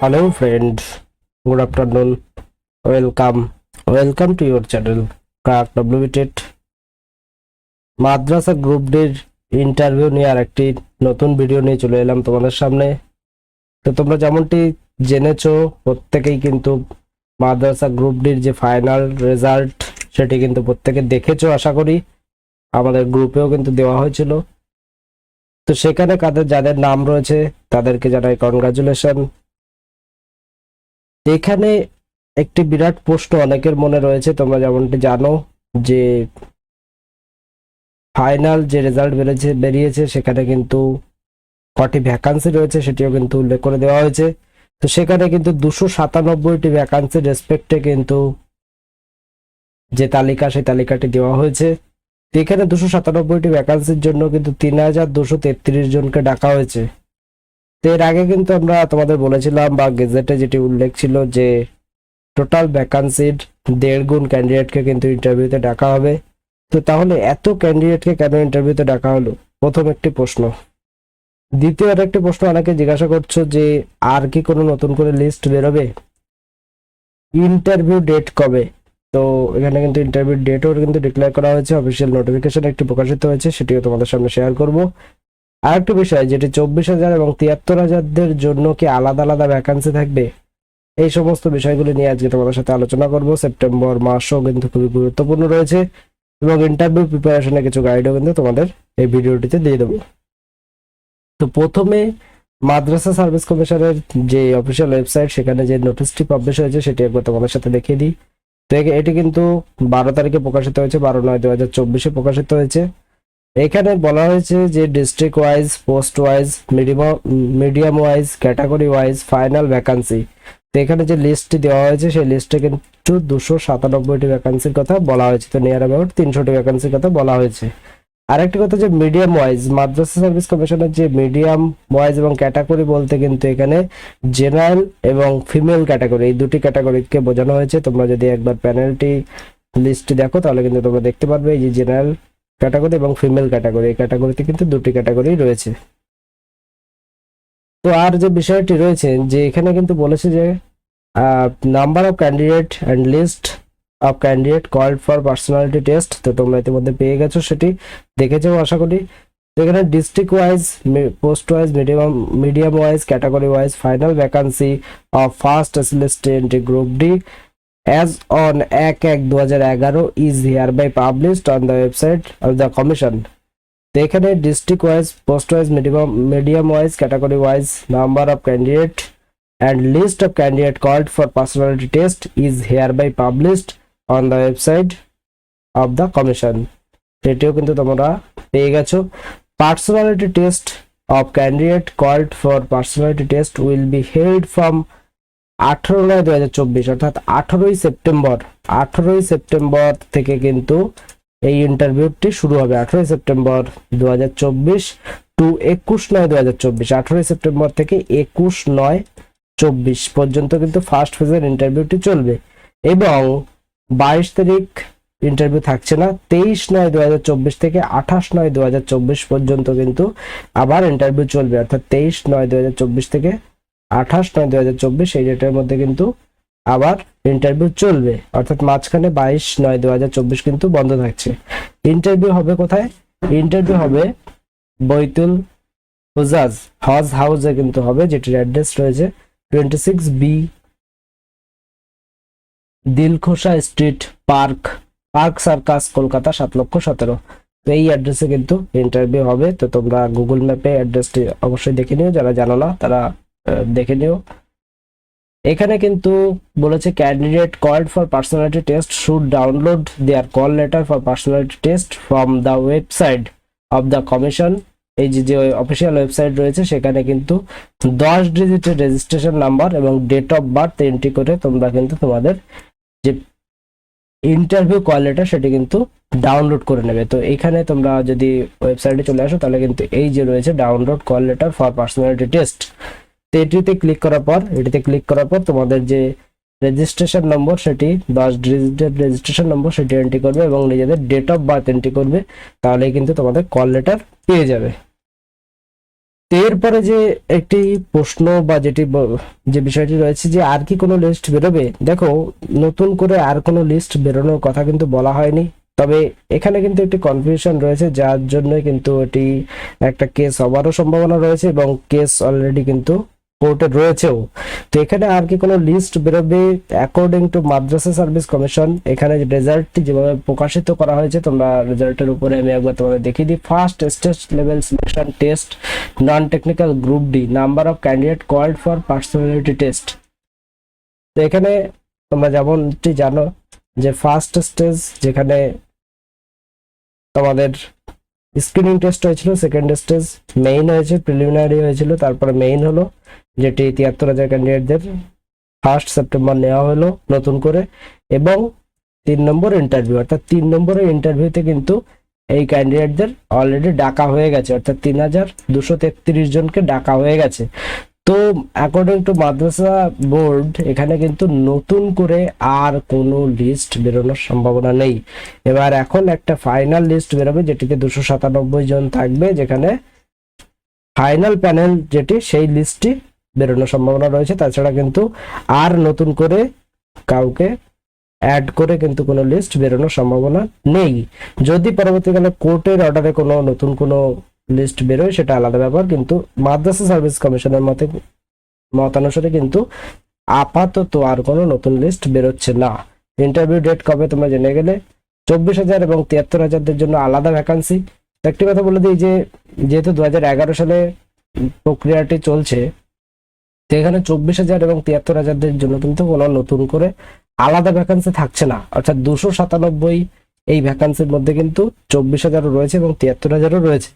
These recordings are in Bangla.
Hello friends, good afternoon. Welcome to your channel Crack WBTET. Madrasa group ডির ইন্টারভিউ নিয়ে আরেকটি নতুন ভিডিও নিয়ে চলে এলাম তোমাদের সামনে। তো তোমরা যেমনটি জেনেছো প্রত্যেকেই কিন্তু মাদ্রাসা গ্রুপ ডির যে ফাইনাল রেজাল্ট সেটি কিন্তু প্রত্যেকে দেখেছো আশা করি, আমাদের গ্রুপেও কিন্তু দেওয়া হয়েছিল। তো সেখানে যাদের নাম রয়েছে তাদেরকে জানাই কনগ্রাচুলেশন। এখানে একটি বিরাট প্রশ্ন অনেকের মনে রয়েছে, তোমরা যেমনটি জানো যে ফাইনাল যে রেজাল্ট বেরিয়েছে সেখানে কিন্তু কটি ভ্যাকান্সি রয়েছে সেটিও কিন্তু উল্লেখ করে দেওয়া হয়েছে। তো সেখানে কিন্তু 297টি ভ্যাকান্সির রেসপেক্টে কিন্তু যে তালিকা সেই তালিকাটি দেওয়া হয়েছে। তো এখানে 297টি ভ্যাকান্সির জন্য কিন্তু 3233 জনকে ডাকা হয়েছে। তো এর আগে কিন্তু আমরা তোমাদের বলেছিলাম বা গেজেটে যেটি উল্লেখ ছিল যে টোটাল ভ্যাকান্সির 1.5 গুণ ক্যান্ডিডেটকে কিন্তু ইন্টারভিউতে ডাকা হবে। তো তাহলে এত ক্যান্ডিডেটকে কেন ইন্টারভিউতে ডাকা হলো, প্রথম একটি প্রশ্ন। দ্বিতীয় আরেকটি প্রশ্ন অনেকে জিজ্ঞাসা করছো যে আর কি কোনো নতুন করে লিস্ট বেরোবে, ইন্টারভিউ ডেট কবে? তো এখানে কিন্তু ইন্টারভিউ ডেটও কিন্তু ডিক্লেয়ার করা হয়েছে, অফিসিয়াল নোটিফিকেশন একটি প্রকাশিত হয়েছে, সেটিও তোমাদের সামনে শেয়ার করব। আরেকটি বিষয় যেটি 24,000 এবং 73,000-দের জন্য কি আলাদা আলাদা ভ্যাকান্সি থাকবে, এই সমস্ত বিষয়গুলি নিয়ে আজকে তোমাদের সাথে আলোচনা করব। সেপ্টেম্বর মাসও কিন্তু খুবই গুরুত্বপূর্ণ রয়েছে এবং ইন্টারভিউ প্রিপারেশনে কিছু গাইডও কিন্তু তোমাদের এই ভিডিওটিতে দিয়ে দেবো। তো প্রথমে মাদ্রাসা সার্ভিস কমিশনের যে অফিসিয়াল ওয়েবসাইট সেখানে যে নোটিশটি পাবলিশ হয়েছে সেটি একবার তোমাদের সাথে দেখিয়ে দিই। তো এটি কিন্তু 12 তারিখে প্রকাশিত হয়েছে, 12/9/2024 প্রকাশিত হয়েছে। এখানে বলা হয়েছে যে district wise, post wise, medium wise, category wise final vacancy. তো এখানে যে লিস্টটি দেওয়া হয়েছে সেই লিস্টে কিন্তু 297টি ভ্যাকান্সির কথা বলা হয়েছে। তো নিয়ার অ্যাবাউট 300টি ভ্যাকান্সির কথা বলা হয়েছে। আরেকটি কথা যে মিডিয়াম ওয়াইজ, মাদ্রাসা সার্ভিস কমিশনের যে মিডিয়াম ওয়াইজ এবং ক্যাটাগরি বলতে কিন্তু এখানে জেনারেল এবং ফিমেল ক্যাটাগরি, এই দুটি ক্যাটাগরিকে বোঝানো হয়েছে। তোমরা যদি একবার প্যানেলটি লিস্টটি দেখো তাহলে কিন্তু তোমরা দেখতে পারবে এই যে জেনারেল ক্যাটাগরি এবং ফিমেল ক্যাটাগরি, এই ক্যাটাগরিতে কিন্তু দুটি ক্যাটাগরি রয়েছে। তো আর যে বিষয়টি রয়েছে যে এখানে কিন্তু বলেছে যে number of candidate and list of candidate called for personality test. তো তোমরা ইতিমধ্যে পেয়ে গেছো, সেটি দেখেছো আশা করি। তো এখানে district wise, post wise, medium wise, category wise final vacancy of first assistant group D as on 1/1/2011 is hereby published on the website of the commission. তো এখানে district wise, post wise, medium wise, category wise number of candidate and list of candidate called for personality test is hereby published on the website of the commission. এটিও কিন্তু তোমরা পেয়ে গেছো। Personality test of candidate called for personality test will be held from 18/9/2024 অর্থাৎ 18ই সেপ্টেম্বর থেকে কিন্তু এই ইন্টারভিউটি শুরু হবে। 18ই সেপ্টেম্বর 2024 টু 21/9/2024, 18ই সেপ্টেম্বর থেকে 21/9/24 পর্যন্ত কিন্তু ফার্স্ট ফেজের ইন্টারভিউটি চলবে এবং 22 তারিখ ইন্টারভিউ থাকছে না, 23/9/2024 থেকে 28/9/2024 পর্যন্ত কিন্তু আবার ইন্টারভিউ চলবে। অর্থাৎ 23/9/2024 থেকে 28/9/2024 এই ডেটের মধ্যে কিন্তু আবার ইন্টারভিউ চলবে। অর্থাৎ মাঝখানে 22/9/2024 কিন্তু বন্ধ থাকছে। ইন্টারভিউ হবে কোথায়? ইন্টারভিউ হবে বৈতুল হুজাজ হজ হাউসে কিন্তু হবে, যেটির অ্যাড্রেস রয়েছে 26B Dilkhusha street, Park Circus, Kolkata 7,17,000। তো এই অ্যাড্রেসে কিন্তু ইন্টারভিউ হবে। তো তোমরা গুগল ম্যাপে অ্যাড্রেসটি অবশ্যই দেখে নিও, যারা জানো না তারা দেখে নিও। এখানে কিন্তু বলেছে candidate called for personality test should download their call letter for personality test from the website of the commission. এই যে অফিসিয়াল ওয়েবসাইট রয়েছে সেখানে কিন্তু 10 ডিজিটের রেজিস্ট্রেশন নাম্বার এবং ডেট অফ বার্থ এন্ট্রি করে তোমরা কিন্তু তোমাদের যে ইন্টারভিউ কল লেটার সেটি কিন্তু ডাউনলোড করে নেবে। তো এখানে তোমরা যদি ওয়েবসাইটে চলে আসো তাহলে কিন্তু এই যে রয়েছে download call letter for personality test, তো এটিতে ক্লিক করার পর তোমাদের যে রেজিস্ট্রেশন নম্বর সেটি 10 ডিজিটের রেজিস্ট্রেশন নম্বর সেটি এন্ট্রি করবে এবং নিজেদের ডেট অফ বার্থ এন্ট্রি করবে, তাহলে কিন্তু তোমাদের কল লেটার পেয়ে যাবে। তো এরপরে যে একটি প্রশ্ন বা যে বিষয়টি রয়েছে যে আর কি কোনো লিস্ট বেরোবে, দেখো নতুন করে আর কোনো লিস্ট বেরোনোর কথা কিন্তু বলা হয়নি, তবে এখানে কিন্তু একটি কনফিউশন রয়েছে যার জন্য কিন্তু এটি একটা কেস হওয়ারও সম্ভাবনা রয়েছে এবং কেস অলরেডি কিন্তু কোর্টে রয়েছেও। তো এখানে আর কি কোনো লিস্ট বেরোবে according to Madrasa service commission. এখানে রেজাল্টটি যেভাবে প্রকাশিত করা হয়েছে, তোমরা রেজাল্টের উপরে আমি একবার তোমাদের দেখিয়ে দিই। First state level selection test non technical group D, number of candidate called for personality test. তো এখানে তোমরা যেমনটি জানো যে ফার্স্ট স্টেজ যেখানে তোমাদের স্ক্রিনিং টেস্ট হয়েছিল, সেকেন্ড স্টেজ মেইন হয়েছে, প্রিলিমিনারি হয়েছিল, তারপরে মেইন হলো, যেটি 73,000 ক্যান্ডিডেটদের 1 সেপ্টেম্বর নেওয়া হলো নতুন করে, এবং 3 নম্বর ইন্টারভিউ, অর্থাৎ 3 নম্বরের ইন্টারভিউতে কিন্তু এই ক্যান্ডিডেটদের অলরেডি ডাকা হয়ে গেছে, অর্থাৎ 3,233 জনকে ডাকা হয়ে গেছে। তো অ্যাকর্ডিং টু মাদ্রাসা বোর্ড এখানে কিন্তু নতুন করে আর কোনো লিস্ট বেরোনোর সম্ভাবনা নেই। এবার এখন একটা ফাইনাল লিস্ট বেরোবে যেটিতে 297 জন থাকবে, যেখানে ফাইনাল প্যানেল যেটি সেই লিস্টটি বেরোনোর সম্ভাবনা রয়েছে। তাছাড়া কিন্তু আর নতুন করে কাউকে অ্যাড করে কিন্তু কোনো লিস্ট বেরোনোর সম্ভাবনা নেই। যদি পরবর্তীকালে কোর্টের অর্ডারে কোনো নতুন কোনো লিস্ট বেরোয় সেটা আলাদা ব্যাপার, কিন্তু মাদ্রাসা সার্ভিস কমিশনের মতানুসারে কিন্তু আপাতত আর কোনো নতুন লিস্ট বেরোচ্ছে না। ইন্টারভিউ ডেট কবে তোমরা জেনে গেলে। 24,000 এবং 73,000-দের জন্য আলাদা ভ্যাকান্সি। একটি কথা বলে দিই যে যেহেতু 2011 সালে প্রক্রিয়াটি চলছে, তো এখানে 24,000 এবং 73,000-দের জন্য কিন্তু কোনো নতুন করে আলাদা ভ্যাকান্সি থাকছে না, অর্থাৎ 297 এই ভ্যাকান্সির মধ্যে কিন্তু 24,000-ও রয়েছে এবং 73,000-ও রয়েছে।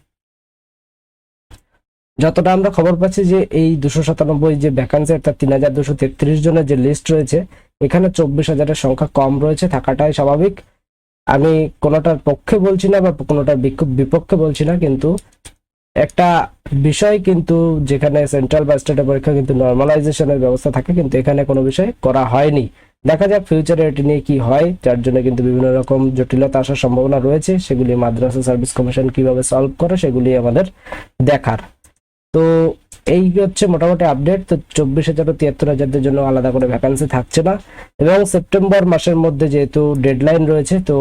যতটা আমরা খবর পাচ্ছি যে এই 297 যে ভ্যাকান্সি, অর্থাৎ 3,233 জনের যে লিস্ট রয়েছে, এখানে 24,000-এর সংখ্যা কম রয়েছে, থাকাটাই স্বাভাবিক। আমি কোনোটার পক্ষে বলছি না বা কোনোটার বিপক্ষে বলছি না, কিন্তু একটা বিষয় কিন্তু যেখানে সেন্ট্রাল বা স্টেটের পরীক্ষা কিন্তু নর্মালাইজেশনের ব্যবস্থা থাকে, কিন্তু এখানে কোনো বিষয় করা হয়নি। দেখা যাক ফিউচারে এটি নিয়ে কি হয়, যার জন্য কিন্তু বিভিন্ন রকম জটিলতা আসার সম্ভাবনা রয়েছে। সেগুলি মাদ্রাসা সার্ভিস কমিশন কিভাবে সলভ করে সেগুলি আমাদের দেখার। তো এই হচ্ছে মোটামুটি আপডেট। তো 24,000 ও 73,000-দের জন্য আলাদা করে ভ্যাকান্সি থাকছে না, এবং সেপ্টেম্বর মাসের মধ্যে যেহেতু ডেডলাইন রয়েছে, তো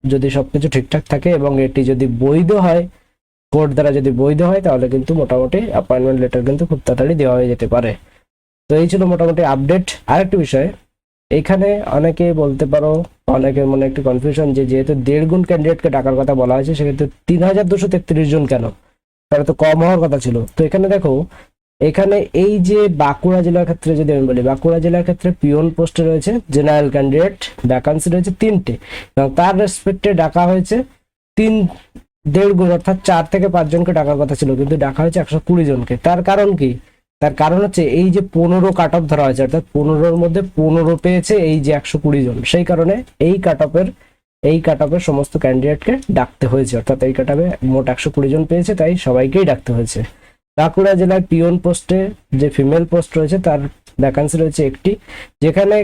যদি সবকিছু ঠিকঠাক থাকে এবং এটি যদি বৈধ হয়, কোর্ট দ্বারা যদি বৈধ হয়, তাহলে কিন্তু মোটামুটি অ্যাপয়েন্টমেন্ট লেটার কিন্তু খুব তাড়াতাড়ি দেওয়া হয়ে যেতে পারে। তো এই ছিল মোটামুটি আপডেট। আরেকটি বিষয়, এখানে অনেকে বলতে পারো, অনেকের মনে একটু কনফিউশন যে যেহেতু 1.5 গুণ ক্যান্ডিডেটকে ডাকার কথা বলা হয়েছে, সেক্ষেত্রে 3,233 জন কেন, তাহলে তো কম হওয়ার কথা ছিল। তো এখানে দেখো, এখানে এই যে বাঁকুড়া জেলার ক্ষেত্রে যদি আমি বলি, বাঁকুড়া জেলার ক্ষেত্রে পিওন পোস্টে রয়েছে জেনারেল ক্যান্ডিডেট, ভ্যাকান্সি রয়েছে 3টে, এবং তার রেসপেক্টে ডাকা হয়েছে 1.5 গুণ, অর্থাৎ 4 থেকে 5 জনকে ডাকার কথা ছিল, কিন্তু ডাকা হয়েছে 120 জনকে। তার কারণ কি? তার কারণ হচ্ছে এই যে 15 কাট অফ ধরা হয়েছে, অর্থাৎ 15-র মধ্যে 15 পেয়েছে এই যে 120 জন, সেই কারণে এই কাট অফের সমস্ত ক্যান্ডিডেটকে ডাকতে হয়েছে, অর্থাৎ এই কাট অফে মোট 120 জন পেয়েছে, তাই সবাইকেই ডাকতে হয়েছে। বাঁকুড়া জেলার পিওন পোস্টে যে ফিমেল পোস্ট রয়েছে তার ভ্যাকান্সি রয়েছে একটি, যেখানে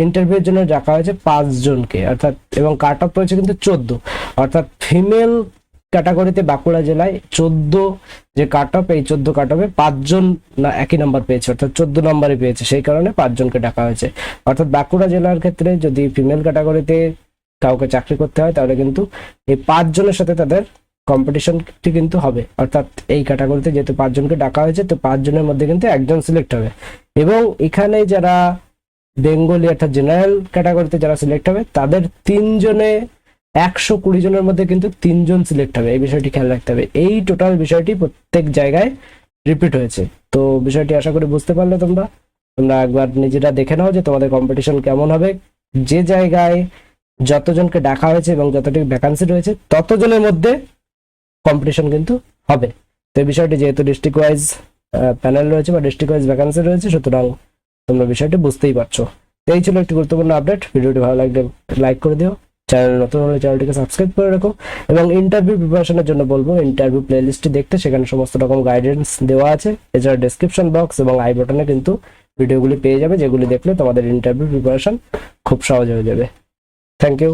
ইন্টারভিউর জন্য ডাকা হয়েছে 5 জনকে, অর্থাৎ এবং কাট অফ রয়েছে কিন্তু 14, অর্থাৎ ফিমেল ক্যাটাগরিতে বাঁকুড়া জেলায় 14 যে কাট অফ, এই 14 কাট অফে 5 জন না একই নাম্বার পেয়েছে, অর্থাৎ 14 নম্বরে পেয়েছে, সেই কারণে 5 জনকে ডাকা হয়েছে। অর্থাৎ বাঁকুড়া জেলার ক্ষেত্রে যদি ফিমেল ক্যাটাগরিতে কাউকে চাকরি করতে হয়, তাহলে কিন্তু এই 5 জনের সাথে তাদের কম্পিটিশনটি কিন্তু হবে, অর্থাৎ এই ক্যাটাগরিতে যেহেতু 5 জনকে ডাকা হয়েছে, তো 5 জনের মধ্যে কিন্তু একজন সিলেক্ট হবে, এবং এখানে যারা বেঙ্গলি অর্থাৎ জেনারেল ক্যাটাগরিতে যারা সিলেক্ট হবে, তাদের 3 জনে 120 জনের মধ্যে কিন্তু 3 জন সিলেক্ট হবে। এই বিষয়টি খেয়াল রাখতে হবে। এই টোটাল বিষয়টি প্রত্যেক জায়গায় রিপিট হয়েছে। তো বিষয়টি আশা করি বুঝতে পারলে তোমরা একবার নিজেরা দেখে নাও যে তোমাদের কম্পিটিশন কেমন হবে। যে জায়গায় যতজনকে ডাকা হয়েছে এবং যতটি ভ্যাকান্সি রয়েছে, ততজনের মধ্যে কম্পিটিশন কিন্তু হবে। তো এই বিষয়টি যেহেতু ডিস্ট্রিক্ট ওয়াইজ প্যানেল রয়েছে বা ডিস্ট্রিক্ট ওয়াইজ ভ্যাকান্সি রয়েছে, সুতরাং তোমরা বিষয়টি বুঝতেই পারছো। তো এই ছিল একটি গুরুত্বপূর্ণ আপডেট। ভিডিওটি ভালো লাগলে লাইক করে দিও, চ্যানেল নতুন হলে চ্যানেলটিকে সাবস্ক্রাইব করে রাখো, এবং ইন্টারভিউ প্রিপারেশনের জন্য বলবো ইন্টারভিউ প্লেলিস্টটি দেখতে, সেখানে সমস্ত রকম গাইডেন্স দেওয়া আছে। এছাড়া ডেসক্রিপশন বক্স এবং আই বাটনে কিন্তু ভিডিওগুলি পেয়ে যাবে, যেগুলি দেখলে তোমাদের ইন্টারভিউ প্রিপারেশন খুব সহজ হয়ে যাবে। Thank you.